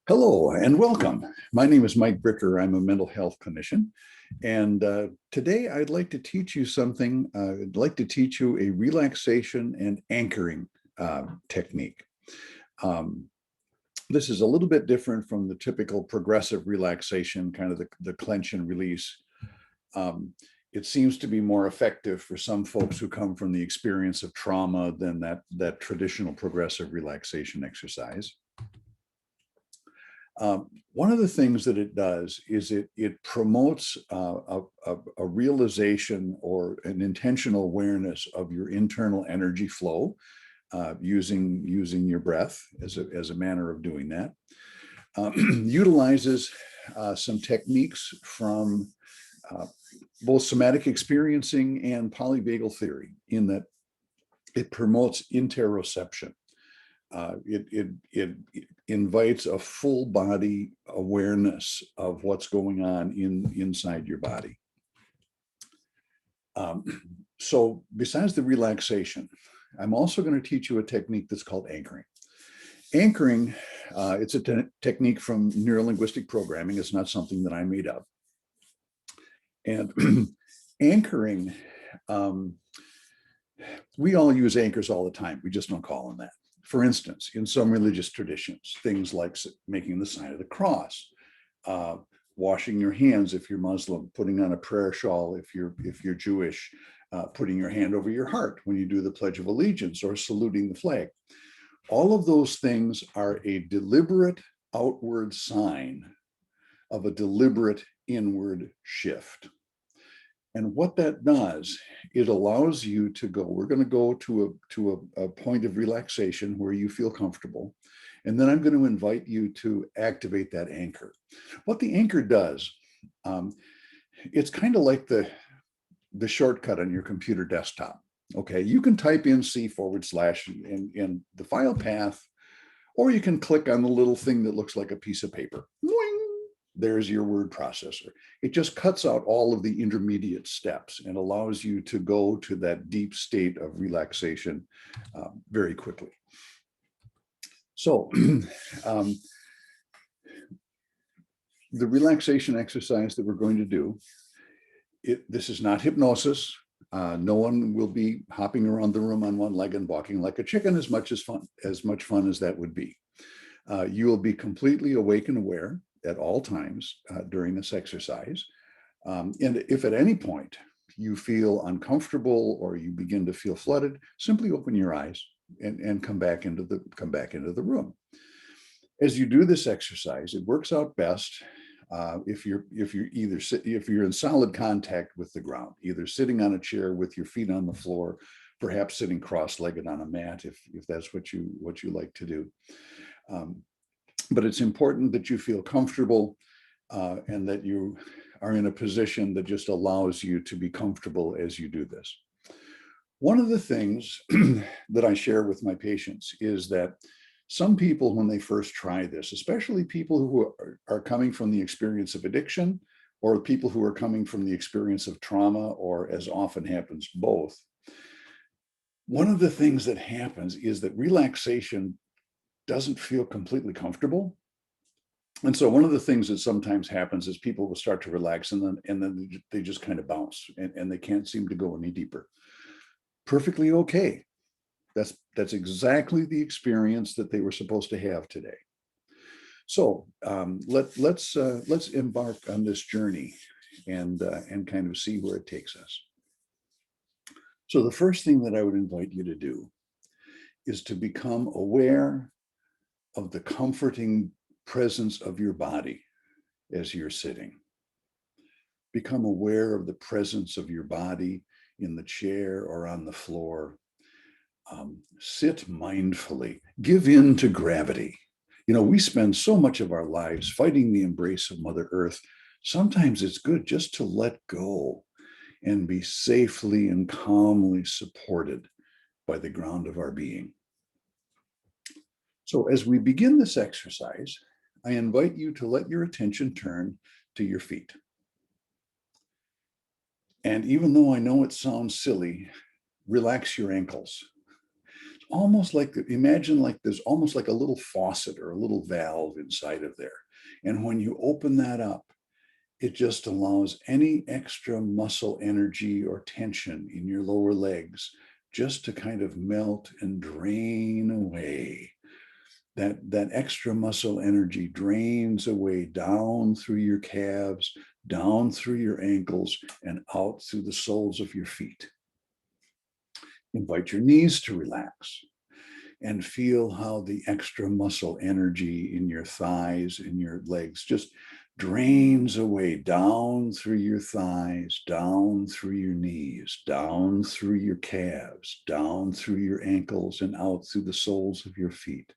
Hello and welcome. My name is Mike Bricker. I'm a mental health clinician. And today I'd like to teach you something. I'd like to teach you a relaxation and anchoring technique. Um, this is a little bit different from the typical progressive relaxation, kind of the clench and release. Um, it seems to be more effective for some folks who come from the experience of trauma than that traditional progressive relaxation exercise. One of the things that it does is it promotes a realization or an intentional awareness of your internal energy flow using your breath as a manner of doing that. Utilizes some techniques from both somatic experiencing and polyvagal theory, in that it promotes interoception. It invites a full body awareness of what's going on inside your body. So besides the relaxation, I'm also going to teach you a technique that's called anchoring. Anchoring, it's a technique from neurolinguistic programming. It's not something that I made up. And anchoring, we all use anchors all the time. We just don't call them that. For instance, in some religious traditions, things like making the sign of the cross, washing your hands if you're Muslim, putting on a prayer shawl if you're Jewish, putting your hand over your heart when you do the Pledge of Allegiance, or saluting the flag. All of those things are a deliberate outward sign of a deliberate inward shift. And what that does, it allows you to go, we're going to go to a point of relaxation where you feel comfortable. And then I'm going to invite you to activate that anchor. What the anchor does, it's kind of like the shortcut on your computer desktop. Okay, you can type in C/ in the file path, or you can click on the little thing that looks like a piece of paper. There's your word processor. It just cuts out all of the intermediate steps and allows you to go to that deep state of relaxation very quickly. So the relaxation exercise that we're going to do, this is not hypnosis. No one will be hopping around the room on one leg and walking like a chicken, as much fun as that would be. You will be completely awake and aware at all times during this exercise. And if at any point you feel uncomfortable or you begin to feel flooded, simply open your eyes and come back into the room. As you do this exercise, it works out best if you're in solid contact with the ground, either sitting on a chair with your feet on the floor, perhaps sitting cross-legged on a mat if that's what you like to do. But it's important that you feel comfortable and that you are in a position that just allows you to be comfortable as you do this. One of the things that I share with my patients is that some people, when they first try this, especially people who are coming from the experience of addiction, or people who are coming from the experience of trauma, or as often happens, both, one of the things that happens is that relaxation doesn't feel completely comfortable. And so one of the things that sometimes happens is people will start to relax and then they just kind of bounce and they can't seem to go any deeper. Perfectly okay. That's exactly the experience that they were supposed to have today. So let's embark on this journey and kind of see where it takes us. So the first thing that I would invite you to do is to become aware of the comforting presence of your body as you're sitting. Become aware of the presence of your body in the chair or on the floor. Sit mindfully. Give in to gravity. You know, we spend so much of our lives fighting the embrace of Mother Earth. Sometimes it's good just to let go and be safely and calmly supported by the ground of our being. So as we begin this exercise, I invite you to let your attention turn to your feet. And even though I know it sounds silly, relax your ankles. almost like, imagine like there's almost like a little faucet or a little valve inside of there. And when you open that up, it just allows any extra muscle energy or tension in your lower legs just to kind of melt and drain away. That extra muscle energy drains away down through your calves, down through your ankles, and out through the soles of your feet. Invite your knees to relax and feel how the extra muscle energy in your thighs and your legs just drains away down through your thighs, down through your knees, down through your calves, down through your ankles, and out through the soles of your feet.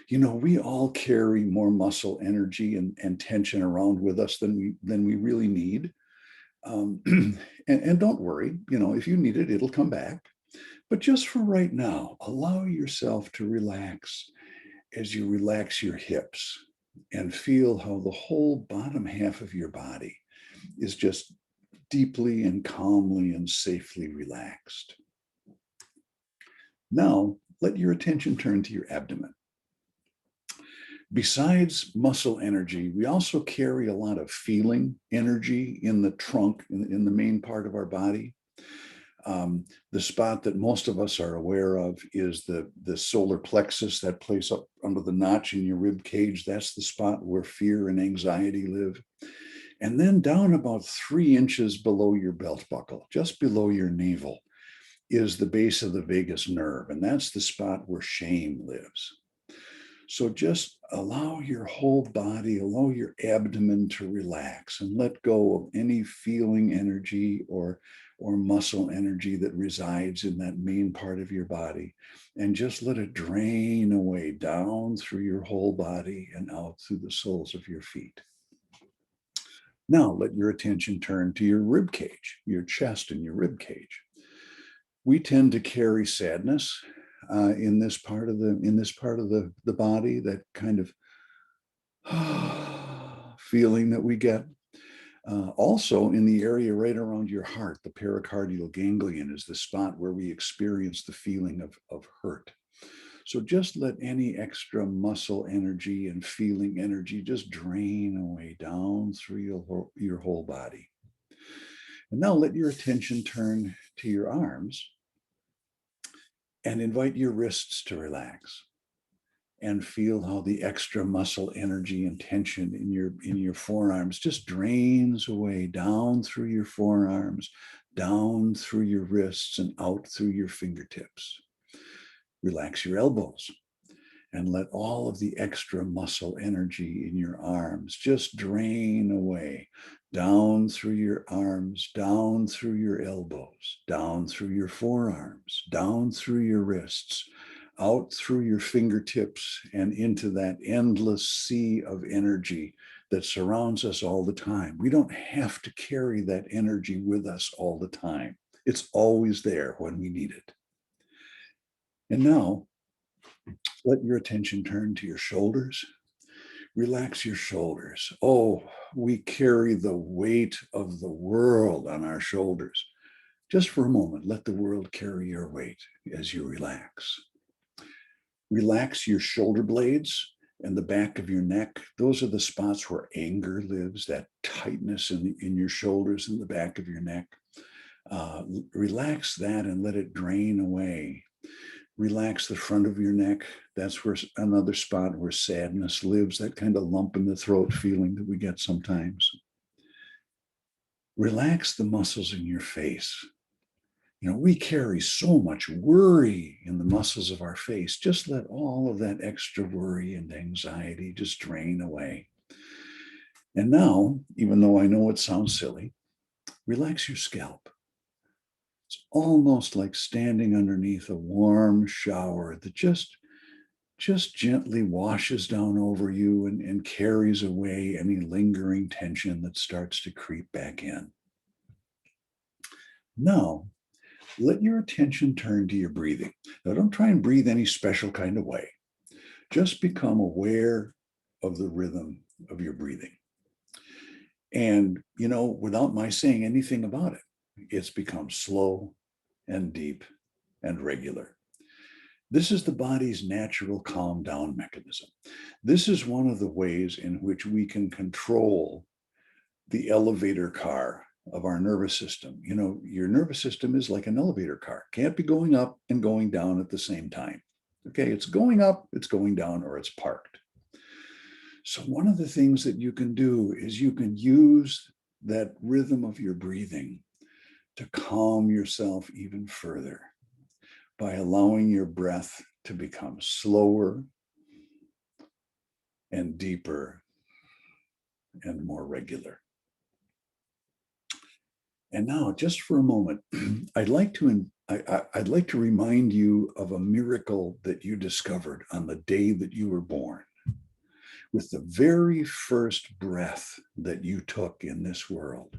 You know, we all carry more muscle energy and tension around with us than we really need. And don't worry, you know, if you need it, it'll come back. But just for right now, allow yourself to relax as you relax your hips and feel how the whole bottom half of your body is just deeply and calmly and safely relaxed. Now, let your attention turn to your abdomen. Besides muscle energy, we also carry a lot of feeling energy in the trunk, in the main part of our body. The spot that most of us are aware of is the solar plexus, that place up under the notch in your rib cage. That's the spot where fear and anxiety live. And then down about 3 inches below your belt buckle, just below your navel, is the base of the vagus nerve. And that's the spot where shame lives. So just allow your whole body, allow your abdomen to relax and let go of any feeling energy or muscle energy that resides in that main part of your body, and just let it drain away down through your whole body and out through the soles of your feet. Now let your attention turn to your rib cage, your chest and your rib cage. We tend to carry sadness in this part of the body, that kind of feeling that we get. Also in the area right around your heart, the pericardial ganglion is the spot where we experience the feeling of hurt. So just let any extra muscle energy and feeling energy just drain away down through your whole body. And now let your attention turn to your arms and invite your wrists to relax. And feel how the extra muscle energy and tension in your forearms just drains away down through your forearms, down through your wrists, and out through your fingertips. Relax your elbows and let all of the extra muscle energy in your arms just drain away down through your arms, down through your elbows, down through your forearms, down through your wrists, out through your fingertips, and into that endless sea of energy that surrounds us all the time. We don't have to carry that energy with us all the time. It's always there when we need it. And now, let your attention turn to your shoulders. Relax your shoulders. Oh, we carry the weight of the world on our shoulders. Just for a moment, let the world carry your weight as you relax. Relax your shoulder blades and the back of your neck. Those are the spots where anger lives, that tightness in your shoulders and the back of your neck. Relax that and let it drain away. Relax the front of your neck. That's where another spot where sadness lives, that kind of lump in the throat feeling that we get sometimes. Relax the muscles in your face. You know, we carry so much worry in the muscles of our face. Just let all of that extra worry and anxiety just drain away. And now, even though I know it sounds silly, relax your scalp. It's almost like standing underneath a warm shower that just gently washes down over you and carries away any lingering tension that starts to creep back in. Now, let your attention turn to your breathing. Now, don't try and breathe any special kind of way. Just become aware of the rhythm of your breathing. And, you know, without my saying anything about it, it's become slow and deep and regular. This is the body's natural calm down mechanism. This is one of the ways in which we can control the elevator car of our nervous system. You know, your nervous system is like an elevator car, can't be going up and going down at the same time. Okay, it's going up, it's going down, or it's parked. So, one of the things that you can do is you can use that rhythm of your breathing to calm yourself even further by allowing your breath to become slower and deeper and more regular. And now, just for a moment, I'd like to remind you of a miracle that you discovered on the day that you were born. With the very first breath that you took in this world,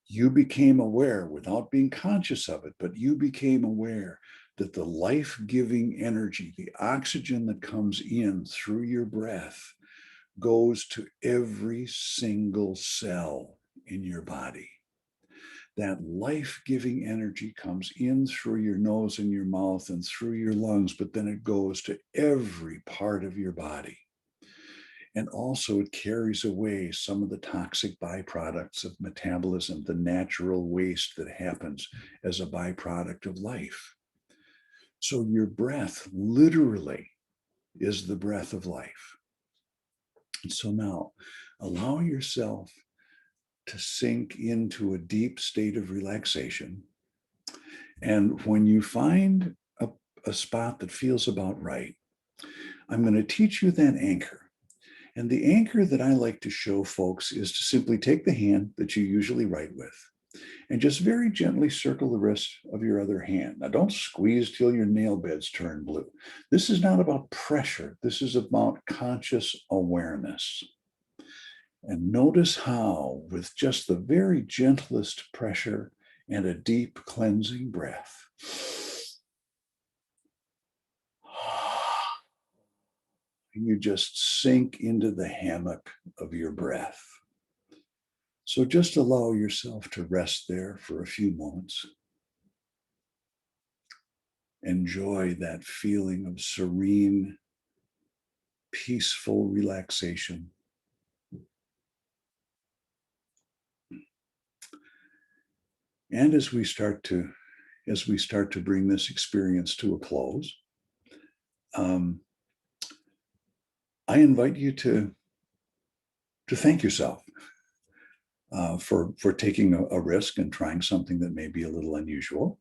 you became aware, without being conscious of it, but you became aware that the life-giving energy, the oxygen that comes in through your breath, goes to every single cell in your body. That life-giving energy comes in through your nose and your mouth and through your lungs, but then it goes to every part of your body. And also it carries away some of the toxic byproducts of metabolism, the natural waste that happens as a byproduct of life. So your breath literally is the breath of life. And so now allow yourself to sink into a deep state of relaxation. And when you find a spot that feels about right, I'm going to teach you that anchor. And the anchor that I like to show folks is to simply take the hand that you usually write with and just very gently circle the wrist of your other hand. Now, don't squeeze till your nail beds turn blue. This is not about pressure. This is about conscious awareness. And notice how, with just the very gentlest pressure and a deep cleansing breath, you just sink into the hammock of your breath. So just allow yourself to rest there for a few moments. Enjoy that feeling of serene, peaceful relaxation. And as we start to bring this experience to a close, I invite you to thank yourself for taking a risk and trying something that may be a little unusual.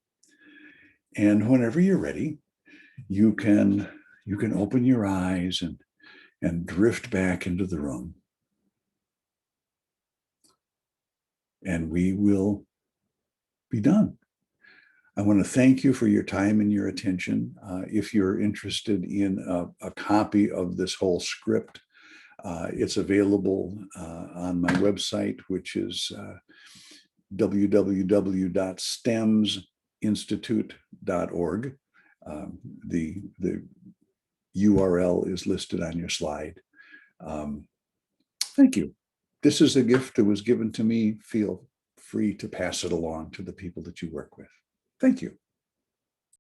And whenever you're ready, you can open your eyes and drift back into the room. And we will be done. I want to thank you for your time and your attention. If you're interested in a copy of this whole script, it's available on my website, which is www.stemsinstitute.org. The URL is listed on your slide. Thank you. This is a gift that was given to me. Feel free to pass it along to the people that you work with. Thank you.